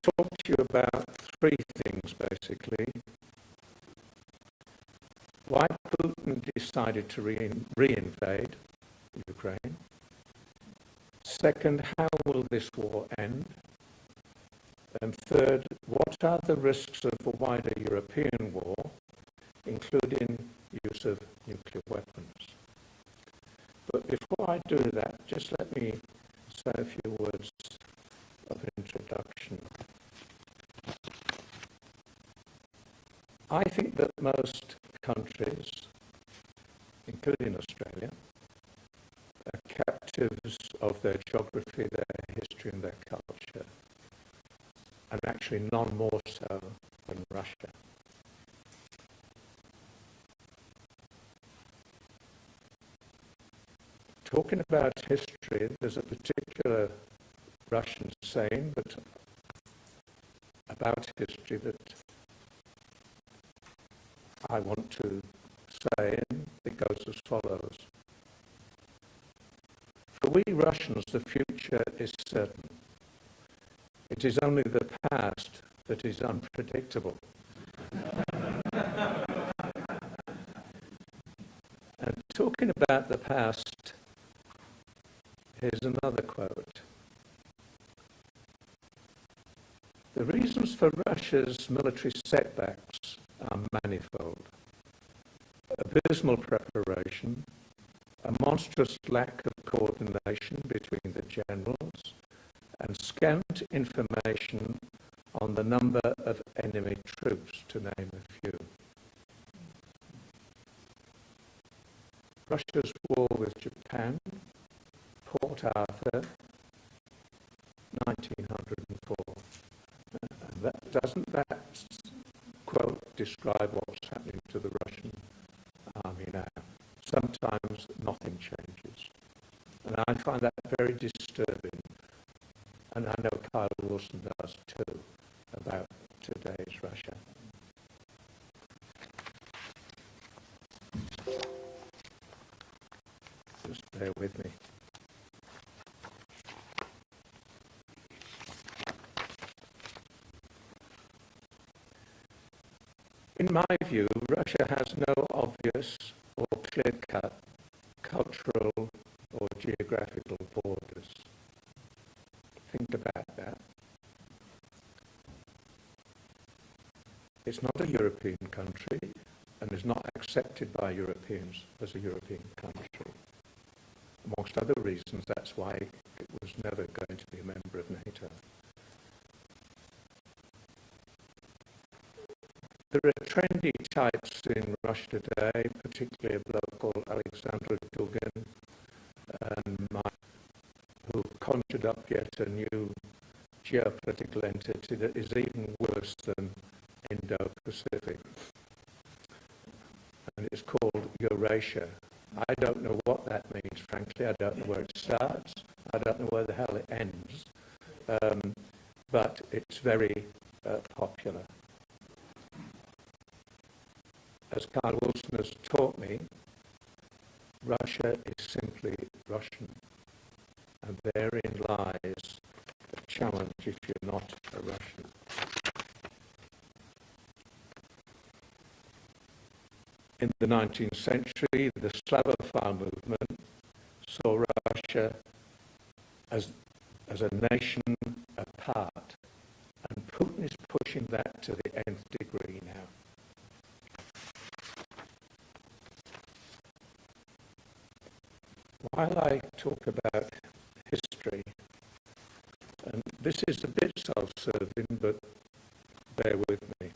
talk to you about three things, basically. Why Putin decided to reinvade Ukraine. Second, how will this war end? And third, what are the risks of a wider European war, including use of nuclear weapons? But before I do that, just let me say a few words of introduction. I think that most countries, including Australia, are captives of their geography, their history and their culture, and actually none more so than Russia. Talking about history, there's a particular Russian saying that about history that I want to say, and it goes as follows. For we Russians, the future is certain. It is only the past that is unpredictable. And talking about the past, here's another quote. The reasons for Russia's military setbacks are manifold. Abysmal preparation, a monstrous lack of coordination between the generals, and scant information on the number of enemy troops, to name a few. Russia's war with Japan, Port Arthur, 1904. And doesn't that quote describe what's happening to the Russian army now? Sometimes nothing changes. And I find that very disturbing. And I know Kyle Wilson does too, about today's Russia. Just bear with me. In my view, Russia has no obvious or clear-cut cultural or geographical borders. Think about that. It's not a European country and is not accepted by Europeans as a European country. Amongst other reasons, that's why it was never going to be a member of NATO. There are trendy types in Russia today, particularly a bloke called Alexander Dugin, who conjured up yet a new geopolitical entity that is even worse than Indo-Pacific. And it's called Eurasia. I don't know what that means, frankly. I don't know where it starts. I don't know where the hell it ends. But it's very popular. As Carl Wilson has taught me, Russia is simply Russian. And therein lies the challenge if you're not a Russian. In the 19th century, the Slavophile movement saw Russia as a nation apart. And Putin is pushing that to the nth degree now. While I talk about history, and this is a bit self-serving, but bear with me.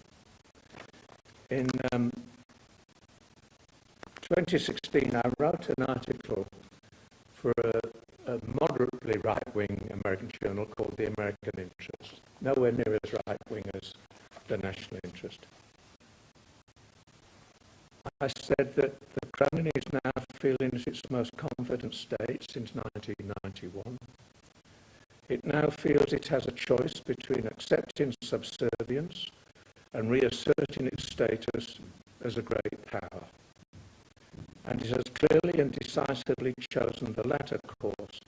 In 2016, I wrote an article for a moderately right-wing American journal called The American Interest, nowhere near as right-wing as the National Interest. I said that the Kremlin is now feeling its most confident state since 1991. It now feels it has a choice between accepting subservience and reasserting its status as a great power. And it has clearly and decisively chosen the latter course.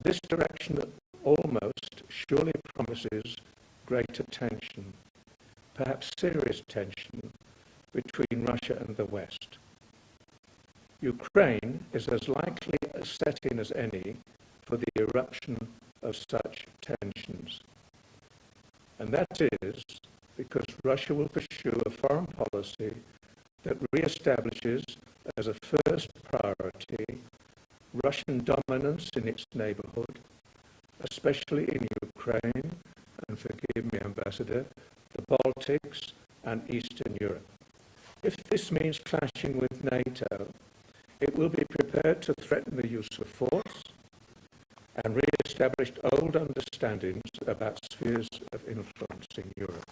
This direction almost surely promises tension, perhaps serious tension, between Russia and the West. Ukraine is as likely a setting as any for the eruption of such tensions. And that is because Russia will pursue a foreign policy that re-establishes as a first priority Russian dominance in its neighbourhood, especially in Ukraine, and forgive me, Ambassador, the Baltics and Eastern Europe. If this means clashing with NATO, it will be prepared to threaten the use of force and re-establish old understandings about spheres of influence in Europe.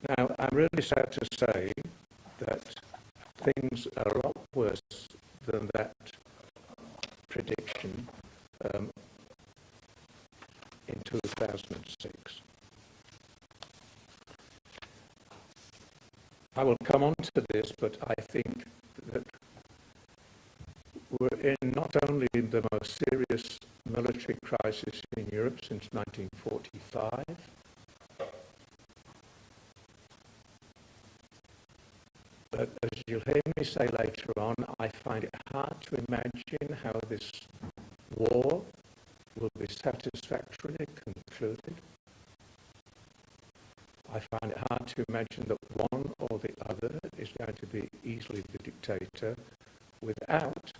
Now, I'm really sad to say that things are a lot worse than that prediction in 2006. I will come on to this, but I think that we're in not only the most serious military crisis in Europe since 1945, but as you'll hear me say later on, I find it hard to imagine how this war will be satisfactorily concluded. I find it hard to imagine that one or the other is going to be easily the dictator without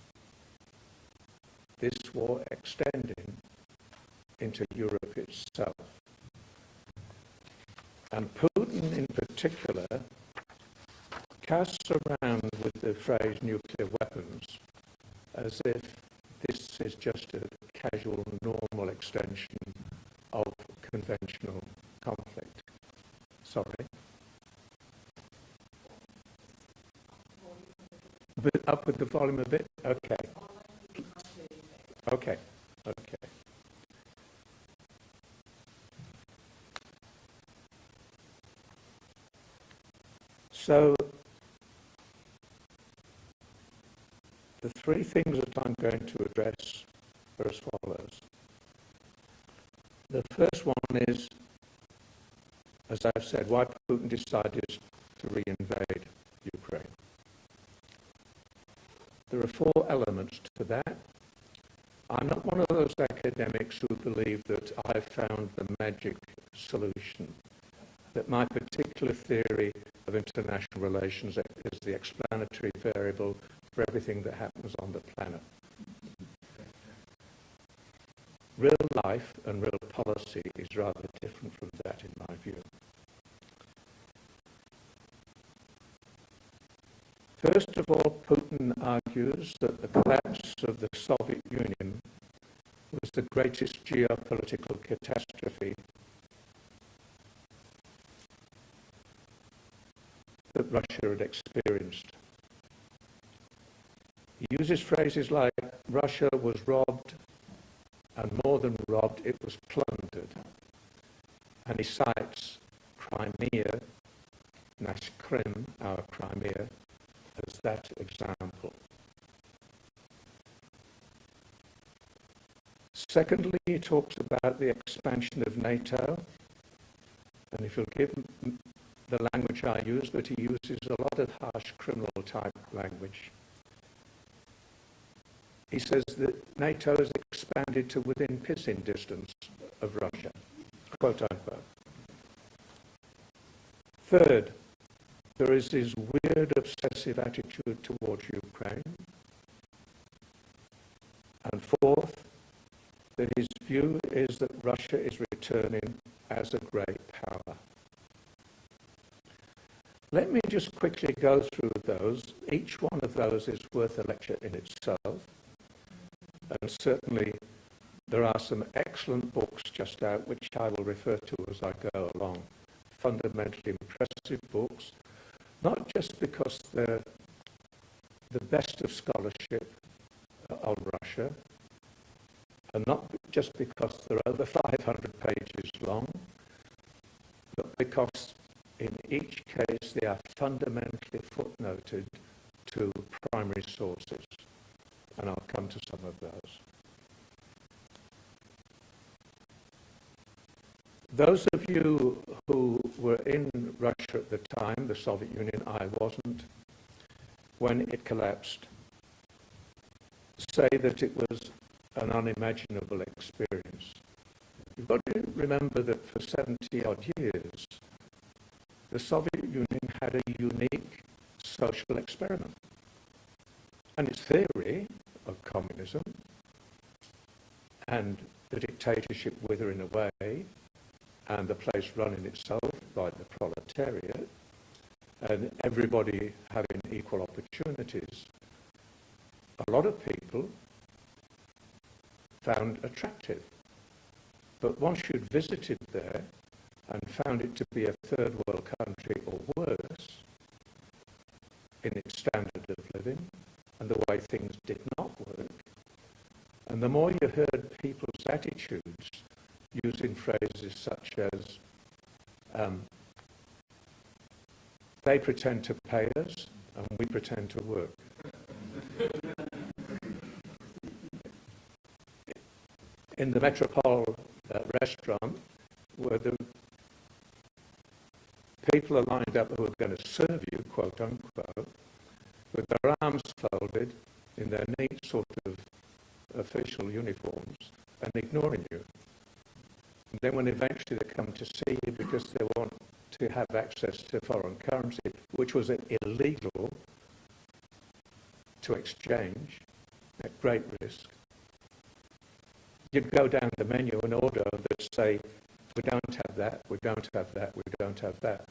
this war extending into Europe itself. And Putin in particular casts around with the phrase nuclear weapons as if this is just a casual, normal extension of conventional conflict. Sorry. But up with the volume a bit? Okay. Okay. Okay. So, the three things that I'm going to address are as follows. The first one is, as I've said, why Putin decided to re-invade Ukraine. There are four elements to that. I'm not one of those academics who believe that I've found the magic solution, that my particular theory of international relations is the explanatory variable for everything that happens on the planet. Real life and real policy is rather different from that, in my view. First of all, Putin argues that the collapse of the Soviet Union was the greatest geopolitical catastrophe that Russia had experienced. He uses phrases like, Russia was robbed, and more than robbed, it was plundered. And he cites Crimea, Nash Krim, our Crimea, as that example. Secondly, he talks about the expansion of NATO, and if you'll give the language I use, but he uses a lot of harsh criminal type language. He says that NATO has expanded to within pissing distance of Russia, quote unquote. Third, there is this weird obsessive attitude towards Ukraine. And fourth, that his view is that Russia is returning as a great power. Let me just quickly go through those. Each one of those is worth a lecture in itself. And certainly there are some excellent books just out which I will refer to as I go along. Fundamentally impressive books, not just because they're the best of scholarship on Russia, and not just because they're over 500 pages long, but because in each case they are fundamentally footnoted to primary sources. And I'll come to some of those. Those of you who were in Russia at the time, the Soviet Union, I wasn't, when it collapsed, say that it was an unimaginable experience. You've got to remember that for 70-odd years, the Soviet Union had a unique social experiment. And its theory of communism and the dictatorship withering away and the place running itself by the proletariat and everybody having equal opportunities, a lot of people found attractive. But once you'd visited there and found it to be a third world country or worse in its standard of living and the way things did not work, and the more you heard people's attitudes using phrases such as, they pretend to pay us and we pretend to work. In the Metropole restaurant, where the people are lined up who are going to serve you, quote unquote, with their arms folded in their neat sort of official uniforms and ignoring you. And then when eventually they come to see you because they want to have access to foreign currency, which was illegal to exchange at great risk, you'd go down the menu and order that say, we don't have that, we don't have that, we don't have that.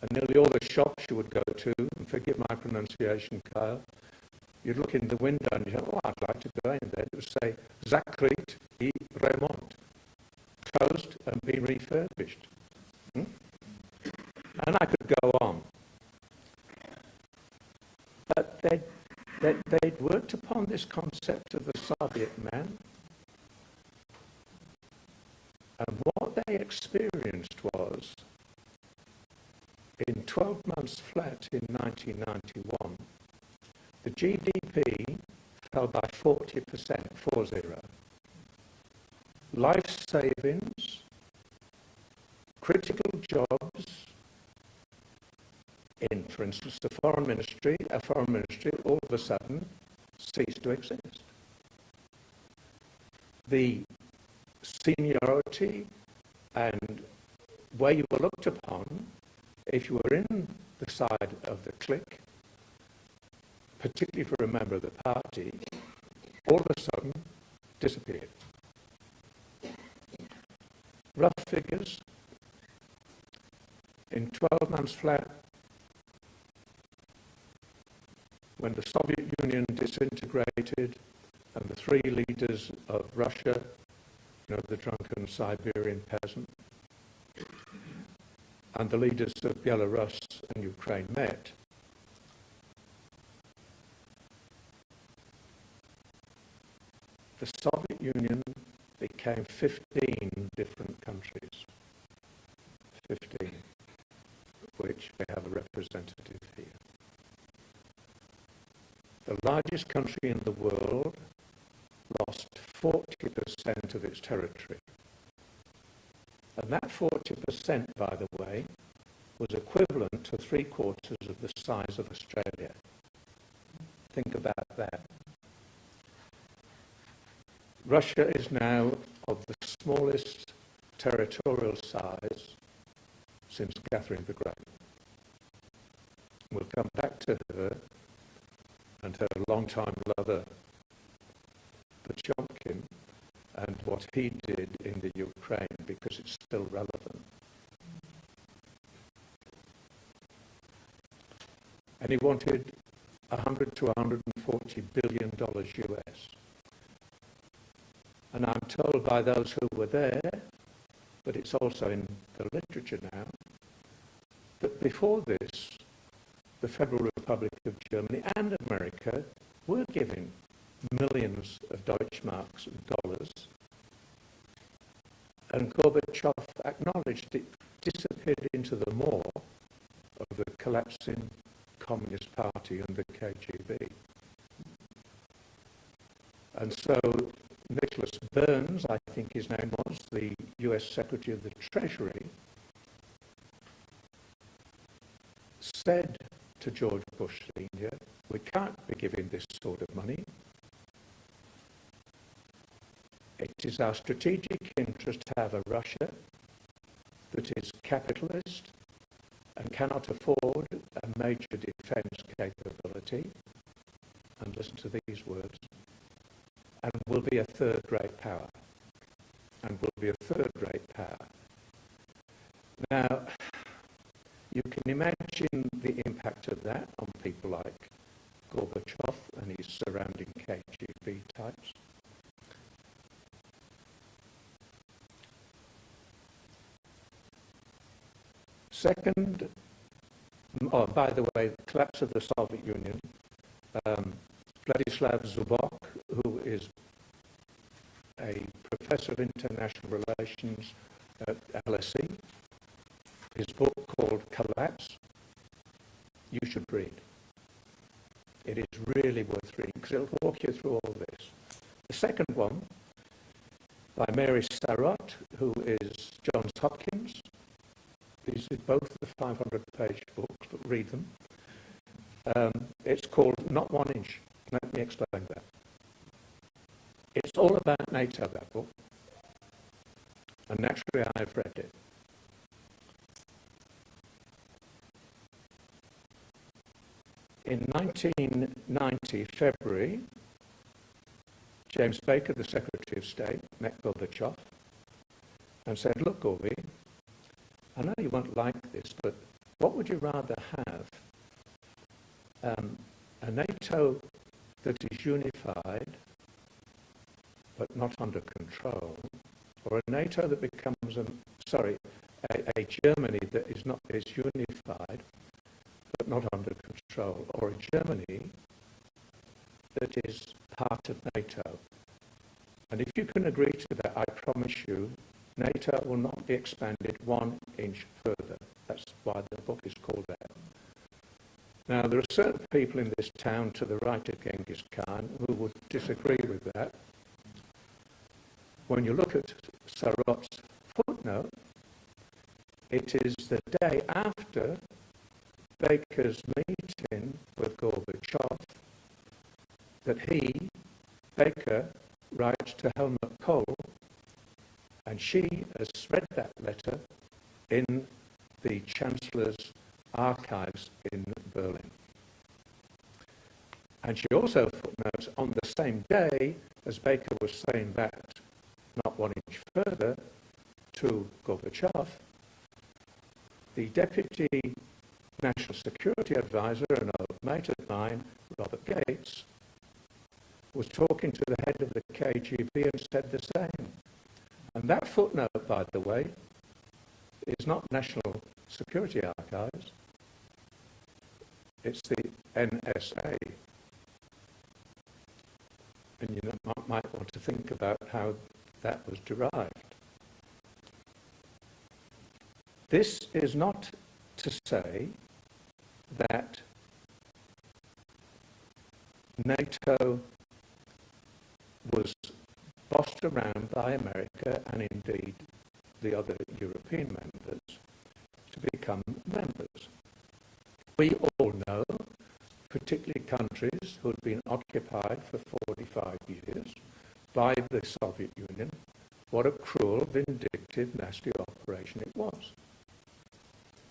And nearly all the shops you would go to, and forgive my pronunciation, Kyle, you'd look in the window and you'd go, oh, I'd like to go in there. It would say, Zakrit I Remont, closed and be refurbished. And I could go on. But they'd worked upon this concept of the Soviet man, and what they experienced was, in 12 months flat in 1991, the GDP fell by 40%, 40. Life savings, critical jobs in, for instance, a foreign ministry all of a sudden ceased to exist. The seniority and where you were looked upon, if you were in the side of the clique, particularly for a member of the party, all of a sudden disappeared. Rough figures, in 12 months flat, when the Soviet Union disintegrated and the three leaders of Russia, the drunken Siberian peasant, and the leaders of Belarus and Ukraine met, the Soviet Union became 15 different countries, 15, which they have a representative here. The largest country in the world lost 40% of its territory. And that 40%, by the way, was equivalent to 3/4 of the size of Australia. Think about that. Russia is now of the smallest territorial size since Catherine the Great. We'll come back to her and her longtime lover, Potemkin, and what he did in the Ukraine, because it's still relevant. And he wanted $100 to $140 billion US. And I'm told by those who were there, but it's also in the literature now, that before this, the Federal Republic of Germany and America were giving millions of Deutschmarks and dollars, and Gorbachev acknowledged it disappeared into the maw of the collapsing Communist Party and the KGB. And so Nicholas Burns, I think his name was, the US Secretary of the Treasury, said to George Bush Sr., we can't be giving this sort of money. It is our strategic interest to have a Russia that is capitalist and cannot afford a major defence capability, and listen to these words, and will be a third-rate power. And will be a third-rate power. Now, you can imagine the impact of that on people like Gorbachev and his surrounding KGB types. Second, oh, by the way, the collapse of the Soviet Union, Vladislav Zubok, who is a professor of international relations at LSE, his book called Collapse, you should read. It is really worth reading because it'll walk you through all this. The second one, by Mary Sarot, who is Johns Hopkins. These are both the 500-page books, but read them. It's called Not 1 Inch. Let me explain that. It's all about NATO, that book. And naturally, I've read it. In 1990, February, James Baker, the Secretary of State, met Gorbachev and said, look, Gorby, I know you won't like this, but what would you rather have? A NATO that is unified but not under control, or a NATO that becomes a Germany that is unified but not under control, or a Germany that is part of NATO. And if you can agree to that, I promise you, NATO will not be expanded 1 inch further. That's why the book is called that. Now, there are certain people in this town to the right of Genghis Khan who would disagree with that. When you look at Sarot's footnote, it is the day after Baker's meeting with Gorbachev that Baker, writes to Helmut Kohl, and she has read that letter in the Chancellor's archives in Berlin. And she also footnotes on the same day as Baker was saying that, not 1 inch further, to Gorbachev, the Deputy National Security Advisor, an old mate of mine, Robert Gates, was talking to the head of the KGB and said the same. And that footnote, by the way, is not National Security Archives, it's the NSA. And you might want to think about how that was derived. This is not to say that NATO was bossed around by America and indeed the other European members to become members. We all know, particularly countries who had been occupied for 45 years by the Soviet Union, what a cruel, vindictive, nasty operation it was.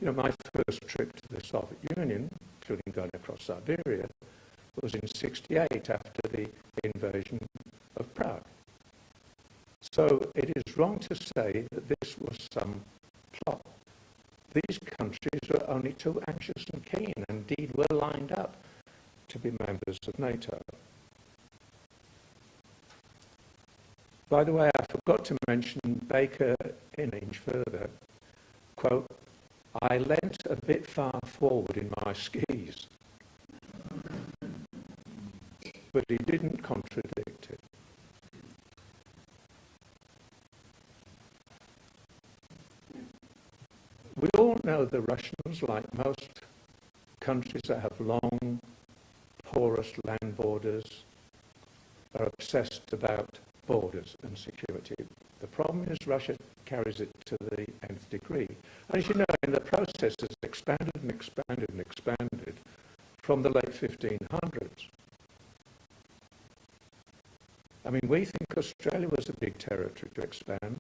You know, my first trip to the Soviet Union, including going across Siberia, was in '68 after the invasion of Prague. So it is wrong to say that this was some plot. These countries were only too anxious and keen, and indeed were lined up to be members of NATO. By the way, I forgot to mention Baker in an inch further. Quote, I leant a bit far forward in my skis, but he didn't contradict it. We all know the Russians, like most countries that have long, porous land borders, are obsessed about borders and security. The problem is Russia carries it to the nth degree. And as you know, in the process has expanded and expanded and expanded from the late 1500s. I mean, we think Australia was a big territory to expand.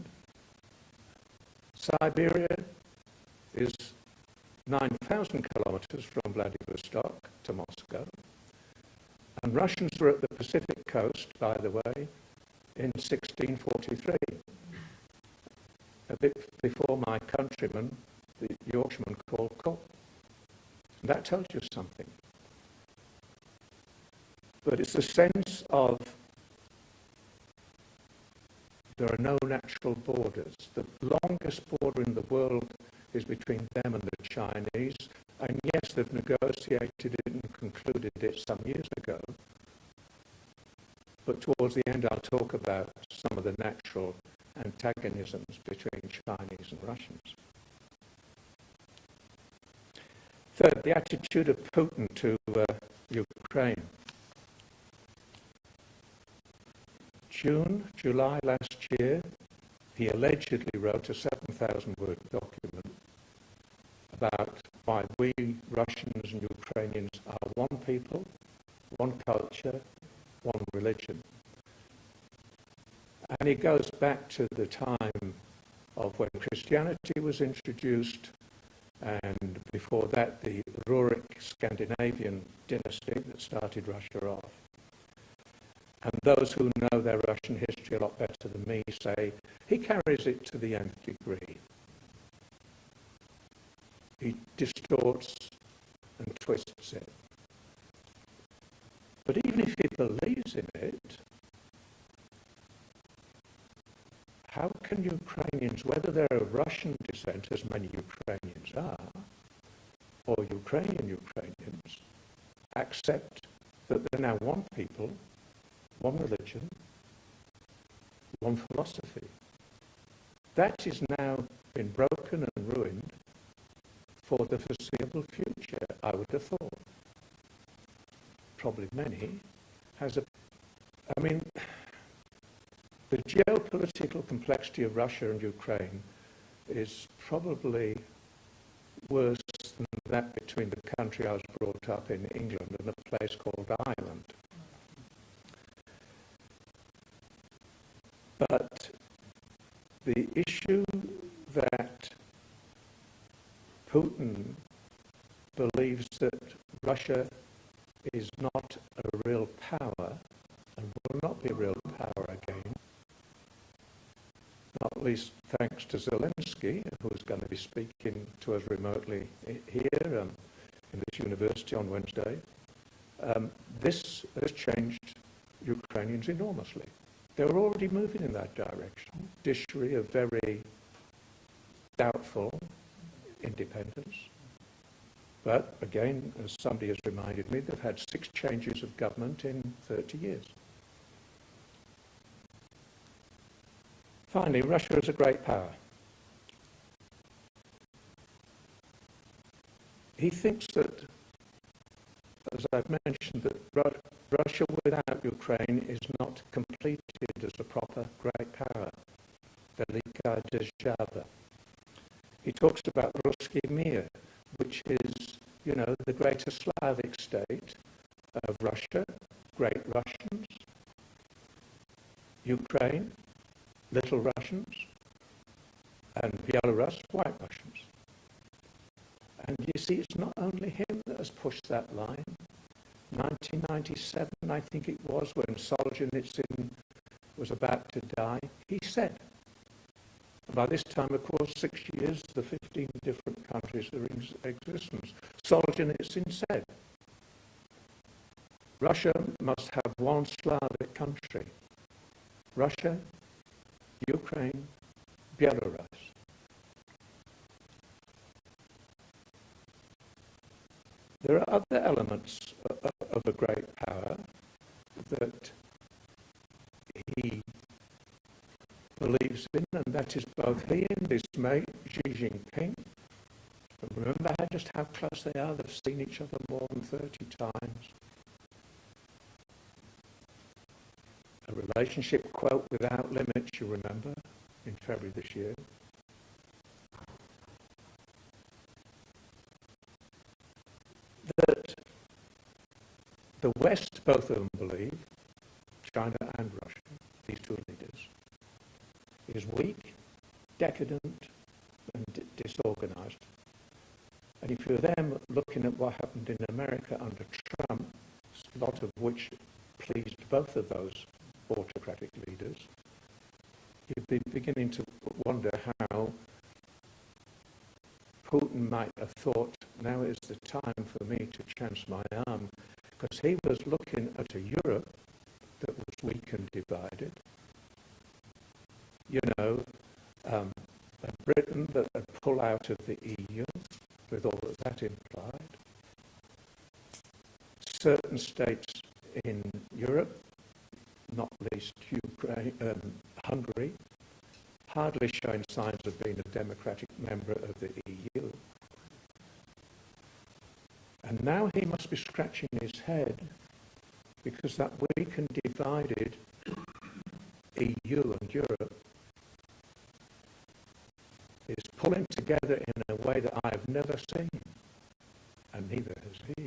Siberia is 9,000 kilometers from Vladivostok to Moscow. And Russians were at the Pacific coast, by the way, in 1643, a bit before my countryman, the Yorkshireman, called Cook. And that tells you something. But it's the sense of there are no natural borders. The longest border in the world is between them and the Chinese. And yes, they've negotiated it and concluded it some years ago. But towards the end, I'll talk about some of the natural antagonisms between Chinese and Russians. Third, the attitude of Putin to Ukraine. July last year, he allegedly wrote a 7,000-word document about why we Russians and Ukrainians are one people, one culture, one religion. And it goes back to the time of when Christianity was introduced, and before that the Rurik Scandinavian dynasty that started Russia off. And those who know their Russian history a lot better than me say he carries it to the nth degree. He distorts and twists it. But even if he believes in it, how can Ukrainians, whether they're of Russian descent, as many Ukrainians are, or Ukrainians, accept that they're now one people, one religion, one philosophy? That is now been broken and ruined for the foreseeable future, I would have thought. Probably many, I mean, the geopolitical complexity of Russia and Ukraine is probably worse than that between the country I was brought up in, England, and a place called Ireland. But the issue that Putin believes that Russia is not a real power and will not be a real power again, not least thanks to Zelensky, who's going to be speaking to us remotely here in this university on Wednesday. This has changed Ukrainians enormously. They were already moving in that direction. Judiciary of very doubtful independence. But again, as somebody has reminded me, they've had 6 changes of government in 30 years. Finally, Russia is a great power. He thinks that, as I've mentioned, that Russia without Ukraine is not completed as a proper great power. Velika Держава. He talks about Ruski Mir, which is, you know, the greater Slavic state of Russia, great Russians, Ukraine, little Russians, and Belarus, white Russians. And you see, it's not only him that has pushed that line. 1997, I think it was, when Solzhenitsyn was about to die, he said, by this time, of course, 6 years, the 15 different countries are in existence. Solzhenitsyn said, Russia must have one Slavic country. Russia, Ukraine, Belarus. There are other elements of a great power that he believes in, and that is both he and his mate Xi Jinping. And remember just how close they are. They've seen each other more than 30 times. a relationship quote without limits, you remember, in February this year. That the West, both of them believe, China and Russia, these two leaders, is weak, decadent, and disorganized. And if you're them looking at what happened in America under Trump, a lot of which pleased both of those autocratic leaders, you'd be beginning to wonder how Putin might have thought, now is the time for me to chance my arm, because he was looking at a Europe that was weak and divided. You know, a Britain that had pulled out of the EU, with all that that implied. Certain states in Europe, not least Ukraine, Hungary, hardly showing signs of being a democratic member of the EU. And now he must be scratching his head because that weak and divided EU and Europe is pulling together in a way that I have never seen, and neither has he.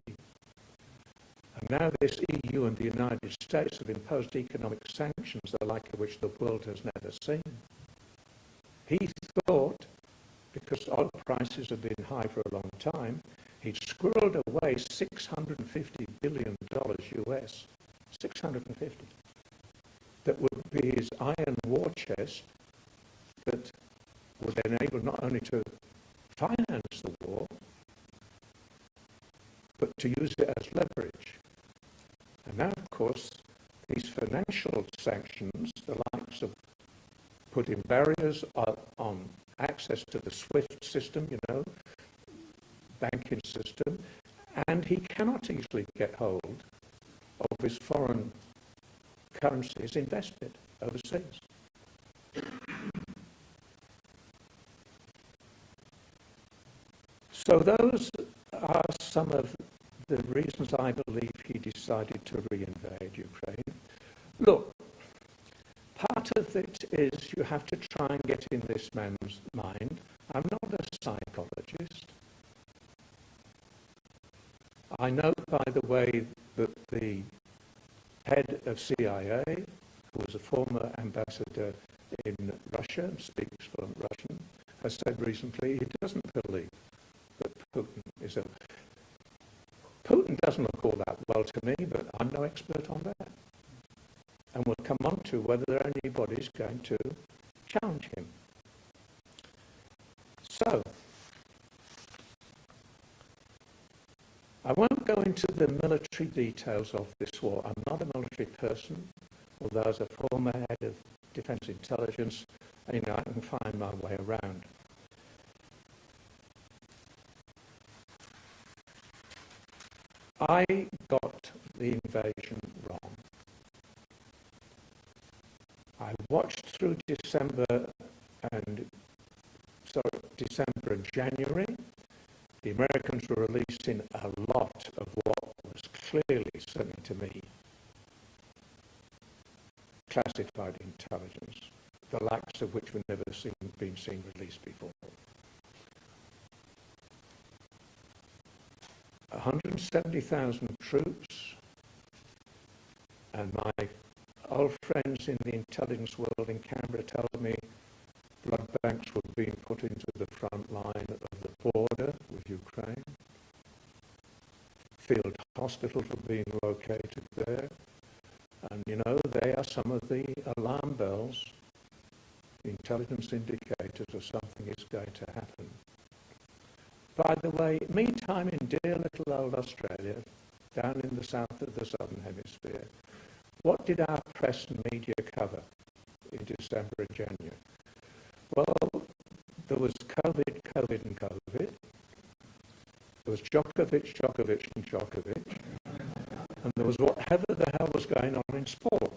And now this EU and the United States have imposed economic sanctions, the like of which the world has never seen. He thought, because oil prices have been high for a long time, he'd squirreled away $650 billion US, 650, that would be his iron war chest that would enable not only to finance the war, but to use it as leverage. And now, of course, these financial sanctions, the likes of putting barriers on access to the SWIFT system, you know, banking system, and he cannot easily get hold of his foreign currencies invested overseas. So those are some of the reasons I believe he decided to reinvade Ukraine. Look, part of it is you have to try and get in this man's mind. I'm not a psychologist. I know, by the way, that the head of CIA, who was a former ambassador in Russia and speaks fluent Russian, has said recently he doesn't believe that Putin is a... Putin doesn't look all that well to me, but I'm no expert on that. And we'll come on to whether anybody's going to challenge him. So, I won't go into the military details of this war. I'm not a military person, although as a former head of defense intelligence, you know, I can find my way around. I got the invasion wrong. I watched through December and January. The Americans were releasing a lot of what was clearly, certainly to me, classified intelligence, the likes of which were never been seen released before. 170,000 troops, and my old friends in the intelligence world in Canberra tell me blood banks were being put into the front line of the border with Ukraine. Field hospitals were being located there. And, you know, they are some of the alarm bells, the intelligence indicators of something is going to happen. By the way, meantime, in dear little old Australia, down in the south of the southern hemisphere, what did our press and media cover in December and January? Well, there was COVID, and COVID. There was Djokovic, and Djokovic. And there was whatever the hell was going on in sport.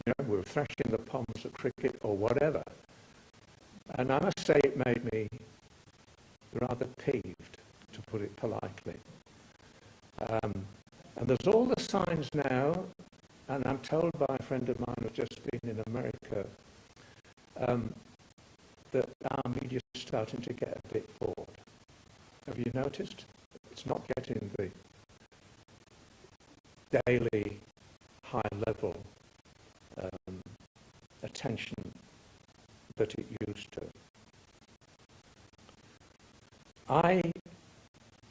You know, we were thrashing the palms at cricket or whatever. And I must say it made me rather peeved, to put it politely. And there's all the signs now And I'm told by a friend of mine who's just been in America that our media is starting to get a bit bored. Have you noticed? It's not getting the daily, high-level attention that it used to. I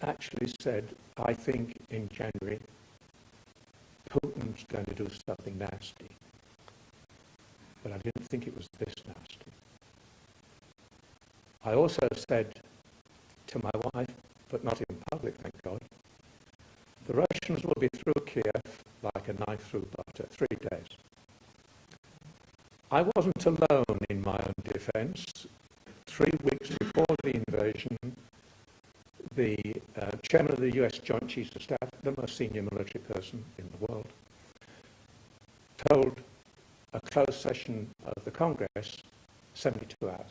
actually said, I think in January, Putin's going to do something nasty. But I didn't think it was this nasty. I also said to my wife, but not in public, thank God, the Russians will be through Kiev like a knife through butter, 3 days. I wasn't alone in my own defense. 3 weeks before the invasion, the chairman of the US Joint Chiefs of Staff, the most senior military person in the world, told a closed session of the Congress 72 hours.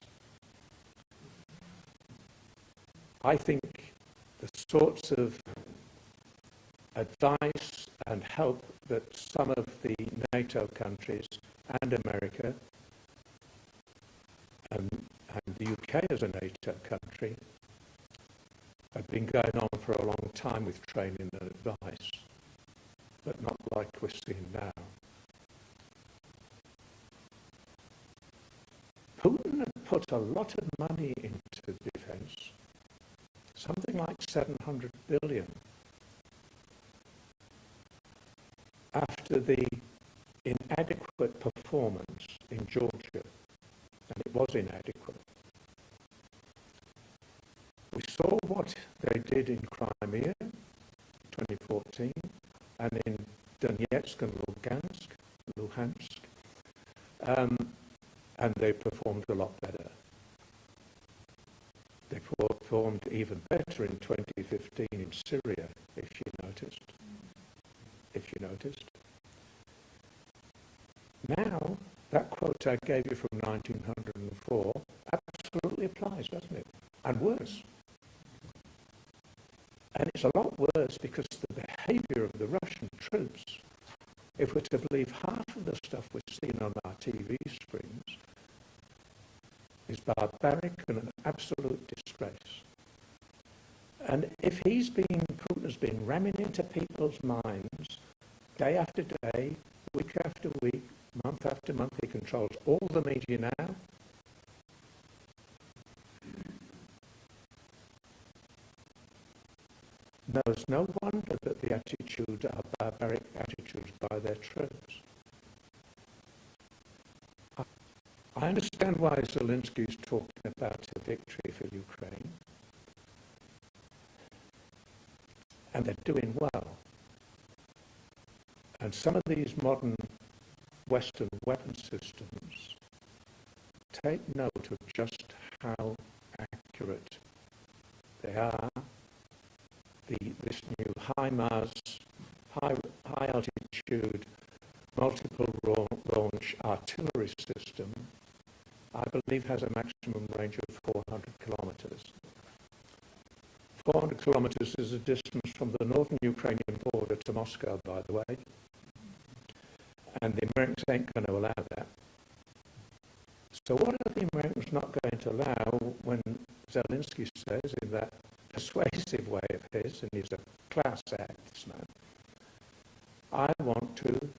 I think the sorts of advice and help that some of the NATO countries and America and the UK as a NATO country have been going on for a long time with training and advice, but not like we're seeing now. Putin had put a lot of money into defense, something like 700 billion. After the inadequate performance in Georgia, and it was inadequate, we saw what they did in Crimea, 2014, and in Donetsk and Luhansk, and they performed a lot better. They performed even better in 2015 in Syria, if you noticed. Now, that quote I gave you from 1904 absolutely applies, doesn't it? And worse. And it's a lot worse because the behaviour of the Russian troops, if we're to believe half of the stuff we're seeing on our TV screens, is barbaric and an absolute disgrace. And if Putin's been ramming into people's minds day after day, week after week, month after month, he controls all the media now. No, it's no wonder that the attitudes are barbaric attitudes by their troops. I understand why Zelensky's talking about a victory for Ukraine. And they're doing well. And some of these modern Western weapon systems take note of just how accurate they are. This new HIMARS, high altitude, multiple launch artillery system, I believe has a maximum range of 400 kilometers. 400 kilometers is the distance from the northern Ukrainian border to Moscow, by the way. And the Americans ain't going to allow that. So what are the Americans not going to allow when Zelensky says, in that persuasive way of his, and he's a class act, this man, I want to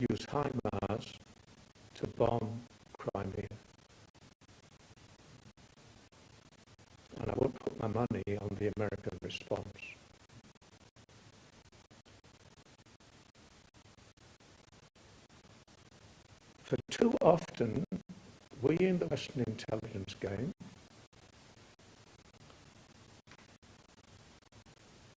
use HIMARS to bomb Crimea. And I won't put my money on the American response. For too often, we in the Western intelligence game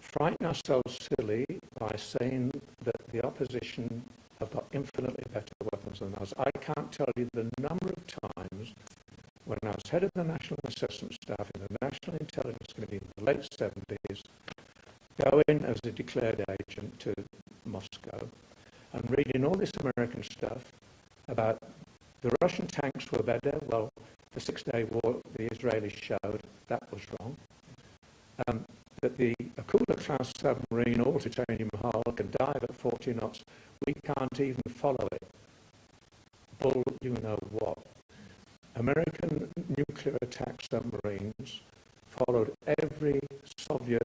frighten ourselves silly by saying that the opposition have got infinitely better weapons than us. I can't tell you the number of times when I was head of the National Assessment Staff in the National Intelligence Committee in the late 70s, going as a declared agent to Moscow and reading all this American stuff about the Russian tanks were better. Well, the Six-Day War, the Israelis showed that was wrong. That the Akula-class submarine, all titanium hull, can dive at 40 knots We can't even follow it. Bull, you know what. American nuclear attack submarines followed every Soviet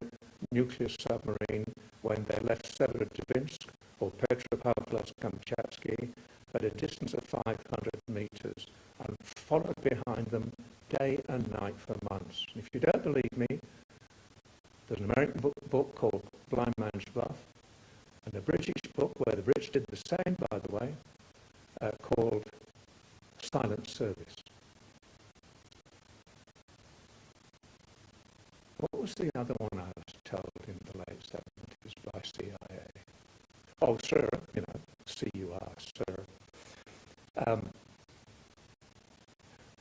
nuclear submarine when they left Severodvinsk or Petropavlovsk-Kamchatsky at a distance of 500 meters and followed behind them day and night for months. And if you don't believe me, there's an American book called Blind Man's Bluff, and a British book where the Brits did the same, by the way, called Silent Service. What was the other one I was told in the late 70s by CIA? Oh, sir, you know, C-U-R, sir.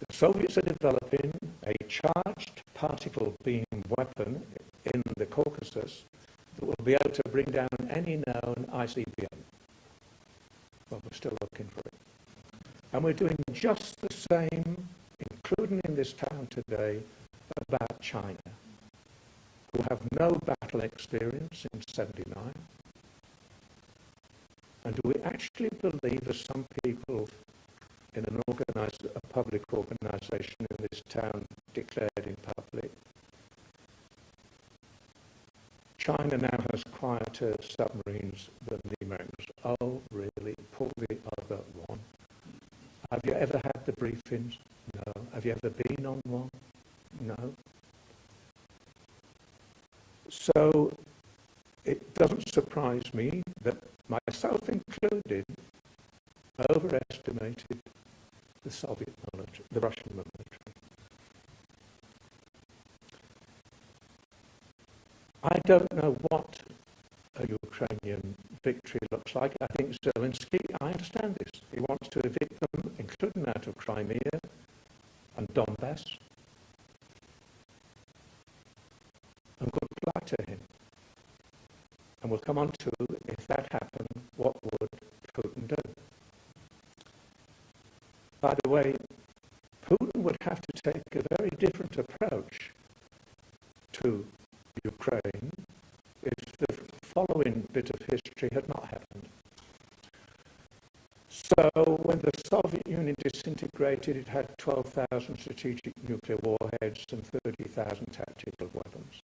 The Soviets are developing a charged particle beam weapon in the Caucasus that will be able to bring down any known ICBM. Well, we're still looking for it. And we're doing just the same, including in this town today, about China, who have no battle experience in 79. And do we actually believe, as some people in a public organisation in this town declared in public, China now has quieter submarines than the Americans? Oh, really? Pull the other one. Have you ever had the briefings? No. Have you ever been on one? No. So it doesn't surprise me that, myself included, overestimated the Soviet military, the Russian military. I don't know what a Ukrainian victory looks like. I think Zelensky, I understand this. He wants to evict them, including out of Crimea and Donbass. And good luck to him. And we'll come on to, if that happened, what would Putin do? By the way, Putin would have to take a very different approach to Ukraine if the following bit of history had not happened. So when the Soviet Union disintegrated, it had 12,000 strategic nuclear warheads and 30,000 tactical weapons.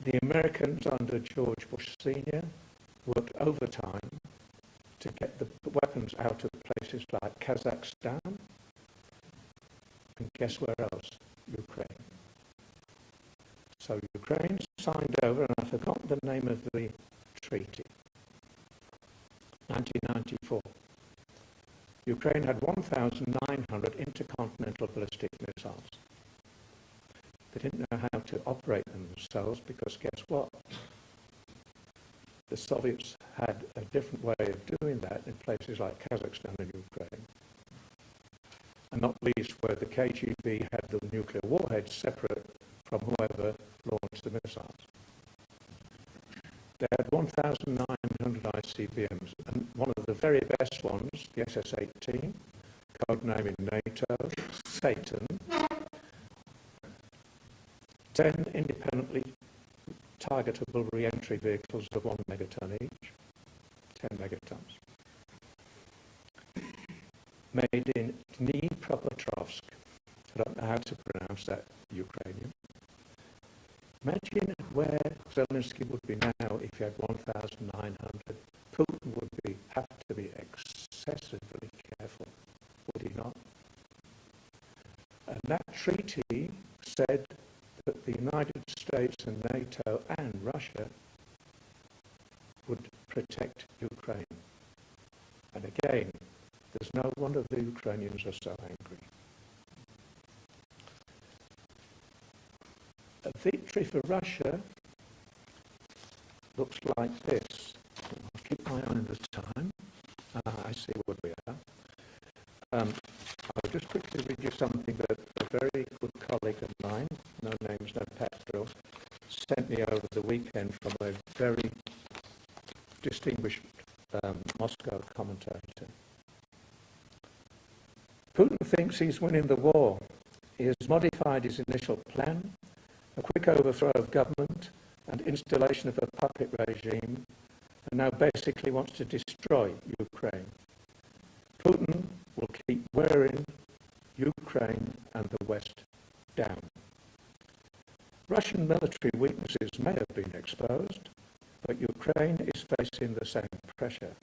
The Americans under George Bush Sr. worked overtime to get the weapons out of places like Kazakhstan, and guess where else? Ukraine. So Ukraine signed over, and I forgot the name of the treaty, 1994. Ukraine had 1,900 intercontinental ballistic missiles. They didn't know how to operate them themselves because guess what? The Soviets had a different way of doing that in places like Kazakhstan and Ukraine. And not least where the KGB had the nuclear warheads separate from whoever launched the missiles. They had 1,900 ICBMs, and one of the very best ones, the SS-18, codename in NATO, Satan, 10 independently targetable re-entry vehicles of 1 megaton each, 10 megatons. Made in Dnipropetrovsk. I don't know how to pronounce that Ukrainian. Imagine where Zelensky would be now if he had 1,900. Putin would have to be excessively careful, would he not? And that treaty said that the United States and NATO and Russia would protect Ukraine. And again, there's no wonder the Ukrainians are so angry. A victory for Russia looks like this. I'll keep my eye on the time. I see what we are. I'll just quickly read you something that a very good colleague of mine, no names, no petrol, sent me over the weekend from a very distinguished Moscow commentator. Putin thinks he's winning the war. He has modified his initial plan, a quick overthrow of government and installation of a puppet regime, and now basically wants to destroy Ukraine. Putin will keep wearing Ukraine and the West down. Russian military weaknesses may have been exposed, but Ukraine is facing the same pressure.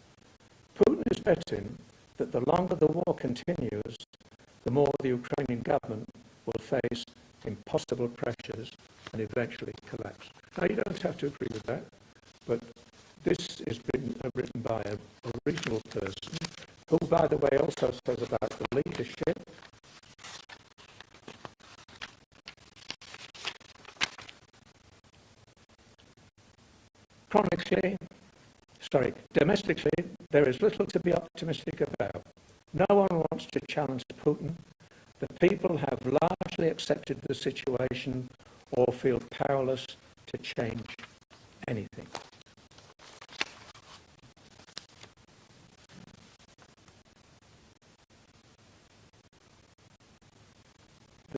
Putin is betting that the longer the war continues, the more the Ukrainian government will face impossible pressures and eventually collapse. Now, you don't have to agree with that, but this is written by a reasonable person who, by the way, also says about the leadership. Domestically, there is little to be optimistic about. No one wants to challenge Putin. The people have largely accepted the situation or feel powerless to change anything.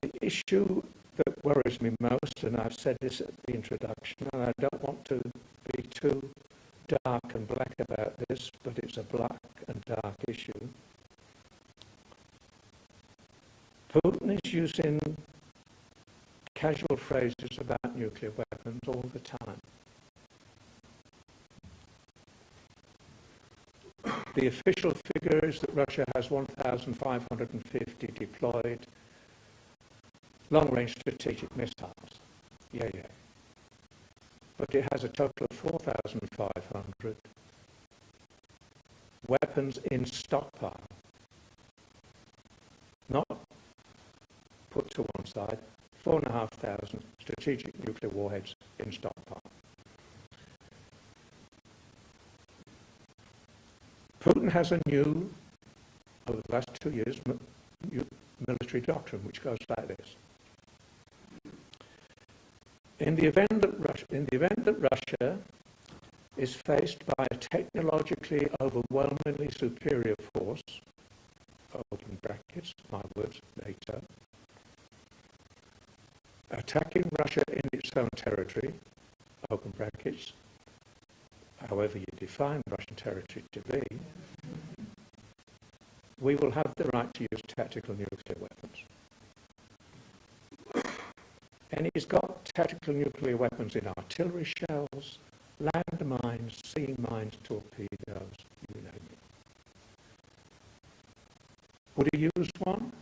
The issue that worries me most, and I've said this at the introduction, and I don't want to be too dark and black about this, but it's a black and dark issue. Putin is using casual phrases about nuclear weapons all the time. The official figure is that Russia has 1,550 deployed long-range strategic missiles. Yeah. But it has a total of 4,500 weapons in stockpile. Not put to one side, 4,500 strategic nuclear warheads in stockpile. Putin has a new, over the last 2 years, military doctrine which goes like this. In the event that Russia is faced by a technologically overwhelmingly superior force, open brackets, my words, NATO, attacking Russia in its own territory, open brackets, however you define Russian territory to be, we will have the right to use tactical nuclear weapons. And he's got tactical nuclear weapons in artillery shells, landmines, sea mines, torpedoes, you name it. Would he use one?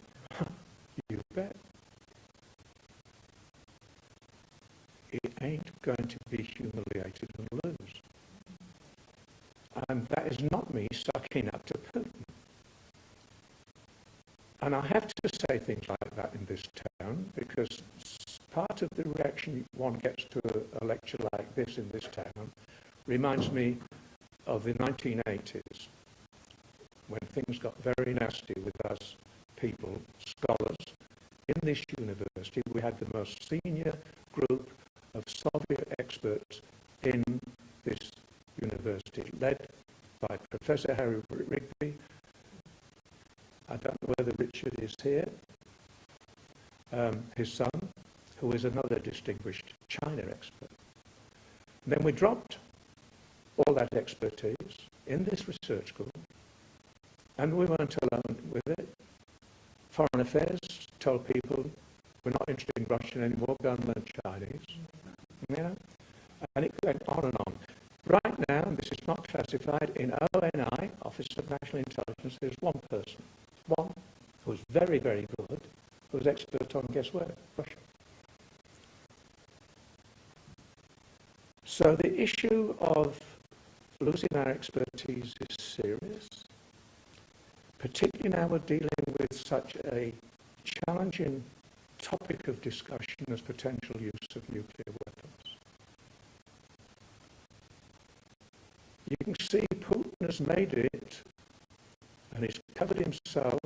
You bet. He ain't going to be humiliated and lose. And that is not me sucking up to Putin. And I have to say things like that in this town because part of the reaction one gets to a lecture like this in this town reminds me of the 1980s when things got very nasty with us people, scholars. In this university, we had the most senior group of Soviet experts in this university, led by Professor Harry Rigby. I don't know whether Richard is here. His son, who is another distinguished China expert. And then we dropped all that expertise in this research group, and we weren't alone with it. Foreign Affairs told people, we're not interested in Russian anymore, go and learn Chinese. You know? And it went on and on. Right now, and this is not classified, in ONI, Office of National Intelligence, there's one person, one who's very, very good, who's expert on, guess where? Russia. So the issue of losing our expertise is serious, particularly now we're dealing with such a challenging topic of discussion as potential use of nuclear weapons. You can see Putin has made it, and he's covered himself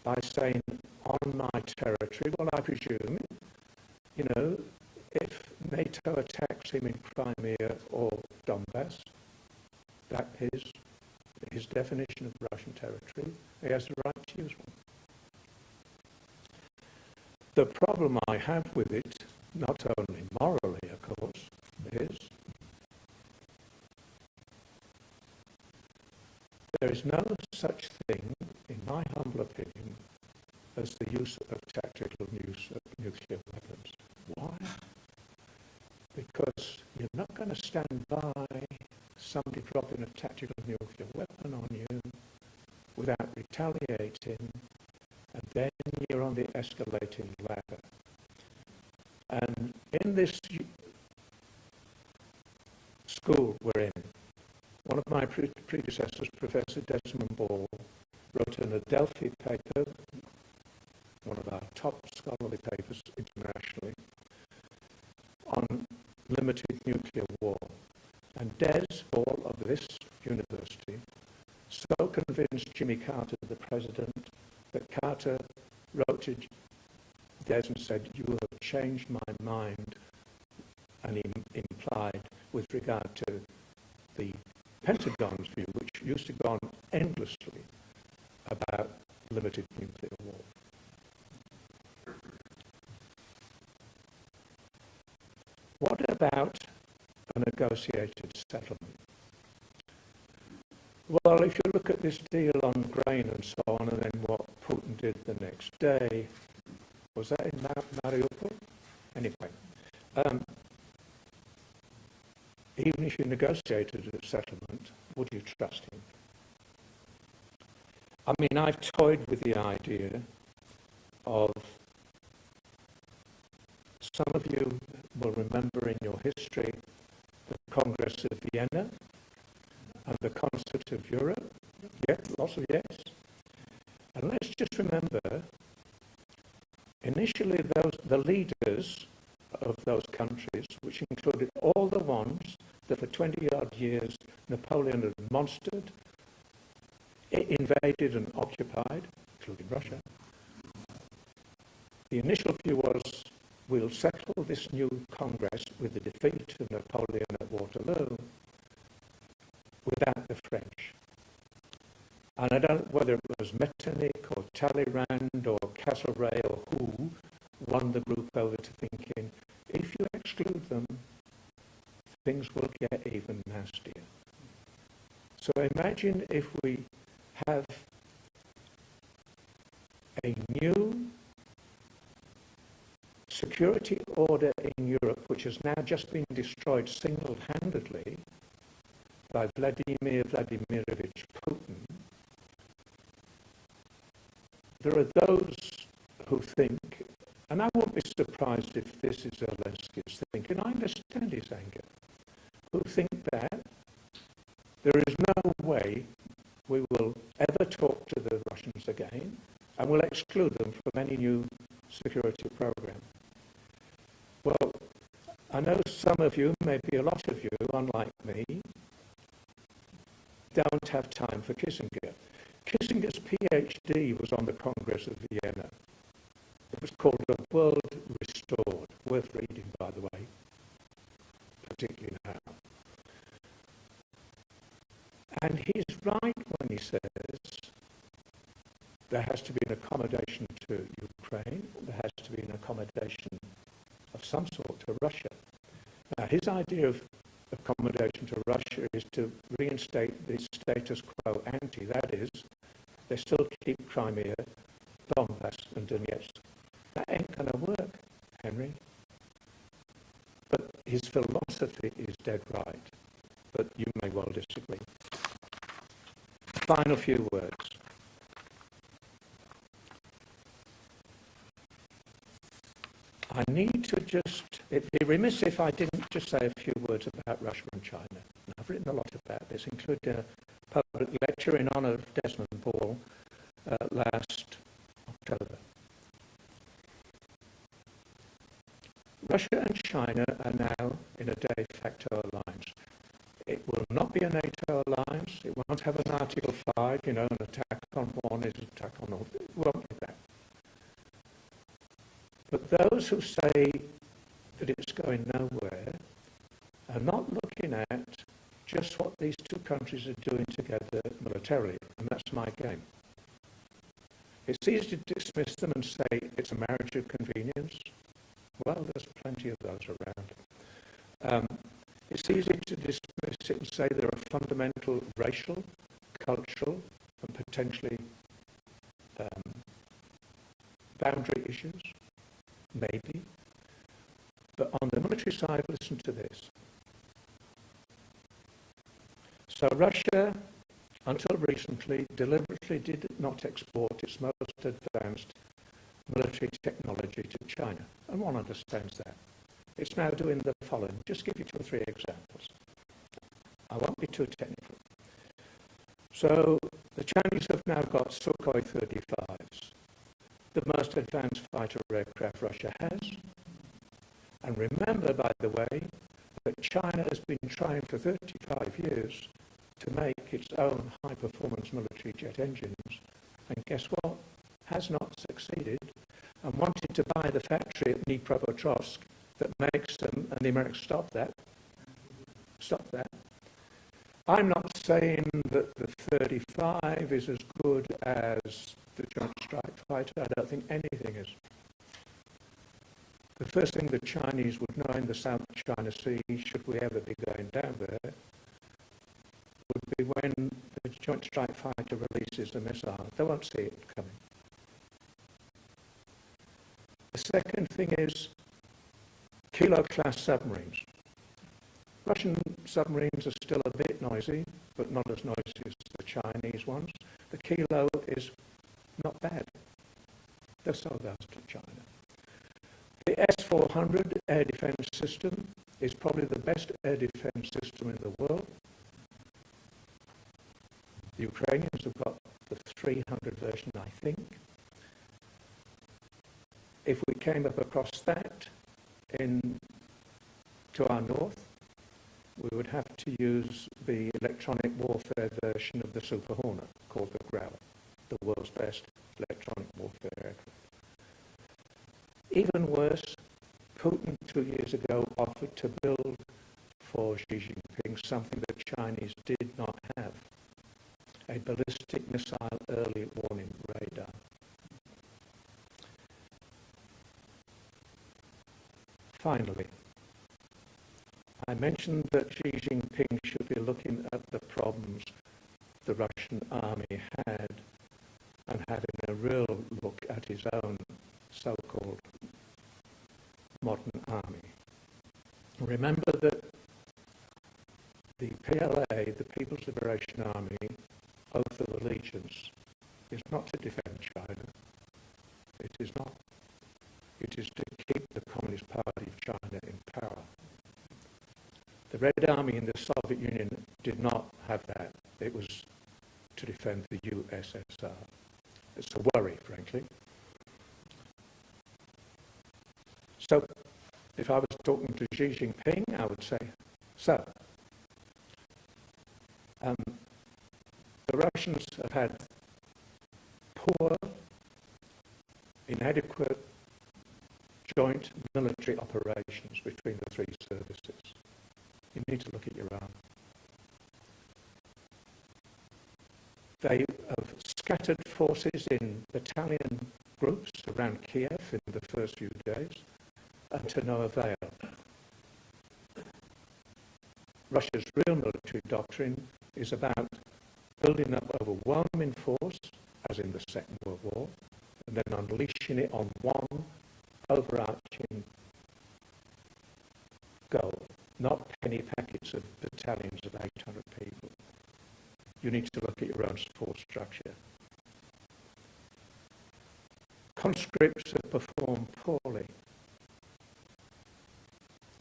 by saying, on my territory. Well, I presume, you know, if NATO attacks him in Crimea or Donbass, that is his definition of Russian territory. He has the right to use one. The problem I have with it, not only morally, of course, course, is there is no such thing, in my humble opinion, as the use of tactical use of nuclear weapons. Why? Because you're not going to stand by somebody dropping a tactical nuclear weapon on you without retaliating, and then you're on the escalating ladder. And in this school we're in, one of my predecessors, Professor Desmond Ball, wrote an Adelphi paper, one of our top scholarly papers internationally, on limited nuclear war. And Des Ball of this university so convinced Jimmy Carter, the president, that Carter wrote to Des and said, "You have changed my mind," and he implied with regard to the Pentagon's view, which used to go on endlessly about limited nuclear war. What about a negotiated settlement? Well, if you look at this deal on grain and so on, and then what Putin did the next day, was that in Mariupol? Anyway, even if you negotiated a settlement, would you trust him? I mean, I've toyed with the idea of, some of you will remember in your history the Congress of Vienna and the Concert of Europe. Yeah, lots of yes. And let's just remember, initially the leaders of those countries, which included all the ones that for 20-odd years Napoleon had monstered, invaded and occupied, including Russia. The initial view was, we'll settle this new Congress with the defeat of Napoleon at Waterloo without the French. And I don't know whether it was Metternich or Talleyrand or Castlereagh or who won the group over to thinking, if you exclude them, things will get even nastier. So imagine if we have a new security order in Europe, which has now just been destroyed single-handedly by Vladimir Vladimirovich Putin. There are those who think, and I won't be surprised if this is Zelensky's thinking, I understand his anger, who think that there is no way we will ever talk to the Russians again, and will exclude them from any new security program. Well, I know some of you, maybe a lot of you, unlike me, don't have time for Kissinger. Kissinger's PhD was on the Congress of Vienna. It was called A World Restored, worth reading, by the way, particularly now. And he's right when he says there has to be an accommodation to Ukraine, there has to be an accommodation of some sort to Russia. Now, his idea of accommodation to Russia is to reinstate the status quo ante, that is, they still keep Crimea, Donbass and Donetsk. That ain't going to work, Henry. But his philosophy is dead right, but you may well disagree. Final few words. I need to just, it'd be remiss if I didn't just say a few words about Russia and China. And I've written a lot about this, including a public lecture in honour of Desmond Ball last October. Russia and China are now in a de facto alliance. It will not be a NATO alliance. It won't have an Article 5, an attack on one is an attack on all. It won't be that. But those who say that it's going nowhere are not looking at just what these two countries are doing together militarily, and that's my game. It's easy to dismiss them and say it's a marriage of convenience. Well, there's plenty of those around. It's easy to dismiss it and say there are fundamental racial, cultural, and potentially boundary issues, maybe. But on the military side, listen to this. So Russia, until recently, deliberately did not export its most advanced military technology to China, and one understands that. It's now doing the following. Just give you 2 or 3 examples. I won't be too technical. So the Chinese have now got Sukhoi 35s, the most advanced fighter aircraft Russia has. And remember, by the way, that China has been trying for 35 years to make its own high-performance military jet engines, and guess what? Has not succeeded, and wanted to buy the factory at Dnipropetrovsk that makes them, and the Americans stop that. I'm not saying that the 35 is as good as the Joint Strike Fighter. I don't think anything is. The first thing the Chinese would know in the South China Sea, should we ever be going down there, would be when the Joint Strike Fighter releases a missile. They won't see it coming. The second thing is Kilo-class submarines. Russian submarines are still a bit noisy, but not as noisy as the Chinese ones. The Kilo is not bad. They're sold out to China. The S-400 air defense system is probably the best air defense system in the world. The Ukrainians have got the 300 version, I think. If we came up across that to our north, we would have to use the electronic warfare version of the Super Hornet, called the Growler, the world's best electronic warfare aircraft. Even worse, Putin 2 years ago offered to build for Xi Jinping something the Chinese did not have, a ballistic missile early warning radar. Finally, I mentioned that Xi Jinping should be looking at the problems the Russian army had and having a real look at his own so-called modern army. Remember that the PLA, the People's Liberation Army, oath of allegiance, is not to defend China. It is not. It is to keep the Communist Party of China in power. The Red Army in the Soviet Union did not have that. It was to defend the USSR. It's a worry, frankly. So, if I was talking to Xi Jinping, I would say, so, the Russians have had poor, inadequate joint military operations between the 3 services. You need to look at your arm. They have scattered forces in battalion groups around Kiev in the first few days, and to no avail. Russia's real military doctrine is about building up overwhelming force, as in the Second World War, and then unleashing it on one overarching goal, not penny packets of battalions of 800 people. You need to look at your own force structure. Conscripts have performed poorly.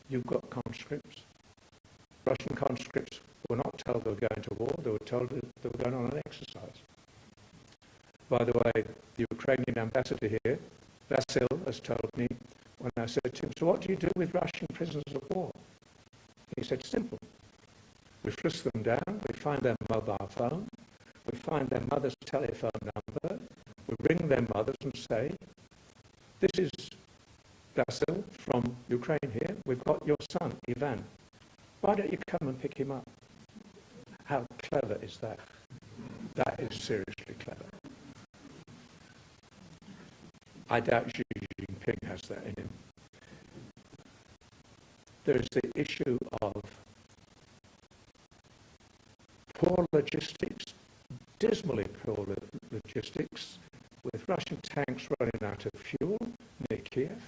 You've got conscripts. Russian conscripts were not told they were going to war, they were told that they were going on an exercise. By the way, the Ukrainian ambassador here, Vasil, has told me, when I said to him, so what do you do with Russian prisoners of war? He said, simple. We frisk them down, we find their mobile phone, we find their mother's telephone number, we ring their mothers and say, this is Vasil from Ukraine here, we've got your son, Ivan. Why don't you come and pick him up? How clever is that? That is seriously clever. I doubt Xi Jinping has that in him. there's the issue of poor logistics, dismally poor logistics, with Russian tanks running out of fuel near Kiev,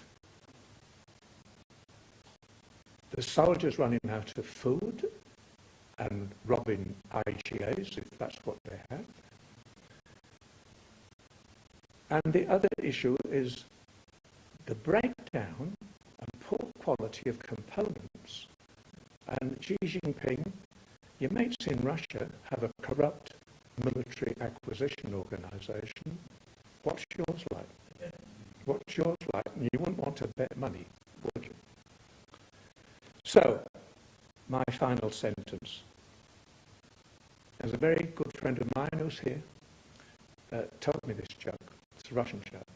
the soldiers running out of food and robbing IGAs, if that's what they have. And the other issue is the breakdown and poor quality of components. And Xi Jinping, your mates in Russia have a corrupt military acquisition organisation. What's yours like? What's yours like? You wouldn't want to bet money, would you? So, my final sentence. There's a very good friend of mine who's here told me this joke. It's a Russian joke.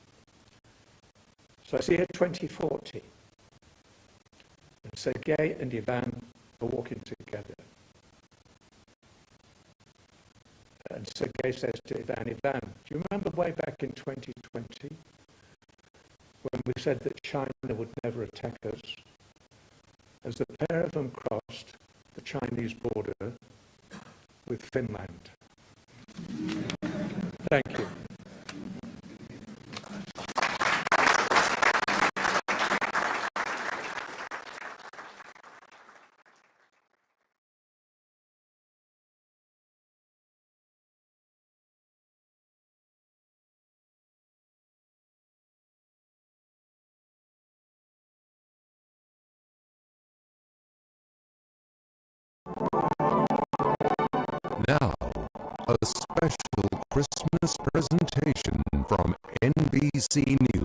So it's the year 2040, and Sergei and Ivan are walking together. And Sergei says to Ivan, Ivan, do you remember way back in 2020 when we said that China would never attack us? As the pair of them crossed the Chinese border with Finland. Thank you. Now, a special Christmas presentation from NBC News.